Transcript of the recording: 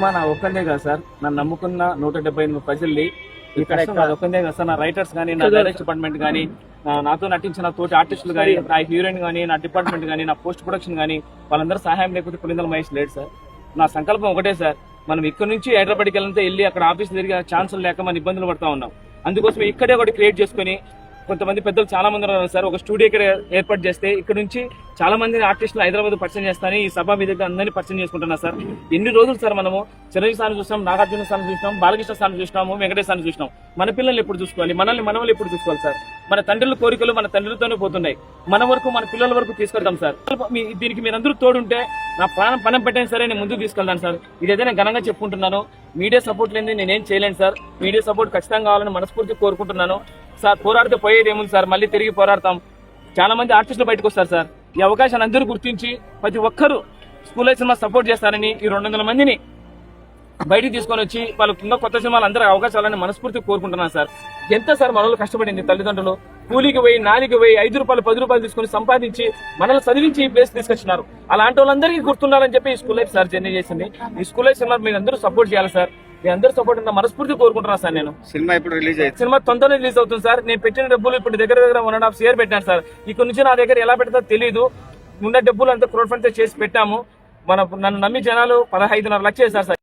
Cinema నా ఒక్కనే కాదు సార్, నన్ను నమ్ముకున్న 178 ప్రజల్ని ఇక్కడ ఒక్కనే కాదు సార్. నా రైటర్స్ కానీ, నా డైరెక్ట్ డిపార్ట్మెంట్ కానీ, నాతో నటించిన తోటి ఆర్టిస్టులు కానీ, నా హీరోయిన్ కానీ, నా డిపార్ట్మెంట్ కానీ, నా పోస్ట్ ప్రొడక్షన్ కానీ, వాళ్ళందరూ సహాయం లేకపోతే పులిందల మహేష్ లేడు సార్. నా సంకల్పం ఒకటే సార్, మనం ఇక్కడ నుంచి హైదరాబాద్కి వెళ్ళి అక్కడ ఆఫీస్ తిరిగి ఛాన్సులు లేక మన ఇబ్బందులు పడతా ఉన్నాం. అందుకోసం ఇక్కడే ఒకటి క్రియేట్ చేసుకుని, కొంతమంది పెద్దలు చాలా మంది ఉన్నారు సార్, ఒక స్టూడియో ఇక్కడ ఏర్పాటు చేస్తే ఇక్కడ నుంచి చాలా మంది ఆర్టిస్టులు హైదరాబాద్ పరిచయం చేస్తాను, ఈ సభా వేదికగా అందరినీ పరిచయం చేసుకుంటున్నా సార్. ఎన్ని రోజులు సార్ మనము చిరంజీవి సార్ని చూసినాం, నాగార్జున సార్ని చూసినాం, బాలకృష్ణ సార్ని చూసినాము, వెంకటేష్ సార్ని చూసినాం. మన పిల్లల్ని ఎప్పుడు చూసుకోవాలి, మనల్ని ఎప్పుడు చూసుకోవాలి సార్? మన తండ్రుల కోరికలు మన తండ్రులతోనే పోతున్నాయి. మన వరకు మన పిల్లల వరకు తీసుకెళ్తాం సార్. దీనికి మీరందరూ తోడుంటే నా పనం పెట్టండి సరే, నేను ముందుకు తీసుకెళ్తాను సార్. ఇది ఏదైనా ఘనంగా చెప్పుకుంటున్నాను. మీడియా సపోర్ట్ లేని నేనేం చేయలేను సార్. మీడియా సపోర్ట్ ఖచ్చితంగా కావాలని మనస్ఫూర్తి కోరుకుంటున్నాను సార్. పోరాడితే పోయేది ఏముంది సార్, మళ్ళీ తిరిగి పోరాడతాం. చాలా మంది ఆర్టిస్టులు బయటకు వస్తారు సార్. ఈ అవకాశాన్ని అందరూ గుర్తించి ప్రతి ఒక్కరూ స్కూల్ సినిమా సపోర్ట్ చేస్తారని ఈ 200 మందిని బయటికి తీసుకొని వచ్చి వాళ్ళకు ఇంకా కొత్త సినిమాలు అందరూ అవకాశాలని మనస్ఫూర్తి కోరుకుంటున్నాను సార్. ఎంత సార్ మనలో కష్టపడింది తల్లిదండ్రులు, కూలికి పోయి 4కి పోయి 5 రూపాయలు 10 రూపాయలు తీసుకుని సంపాదించి మనల్ని చదివించి ఈ ప్లేస్ తీసుకొచ్చినారు. అలాంటి వాళ్ళందరికీ గుర్తుండాలని చెప్పి ఈ స్కూల్ లైఫ్ సార్ జర్నీ చేసింది. ఈ స్కూల్ లైఫ్ సినిమా మీరు అందరూ సపోర్ట్ చేయాలి సార్. మీ అందరూ సపోర్ట్ ఉంటే మనస్ఫూర్తి కోరుకుంటున్నాను సార్. నేను సినిమా ఇప్పుడు రిలీజ్ అయ్యింది, సినిమా తొందరగా రిలీజ్ అవుతుంది సార్. నేను పెట్టిన డబ్బులు ఇప్పుడు దగ్గర 1.5 year పెట్టాను సార్. ఇక్కడ నుంచి నా దగ్గర ఎలా పెడతా తెలియదు. ఉన్న డబ్బులు అంతా క్రౌడ్ ఫండ్ చేసి పెట్టాము. నన్ను నమ్మి జనాలు 15.5 లక్షలు చేశారు సార్.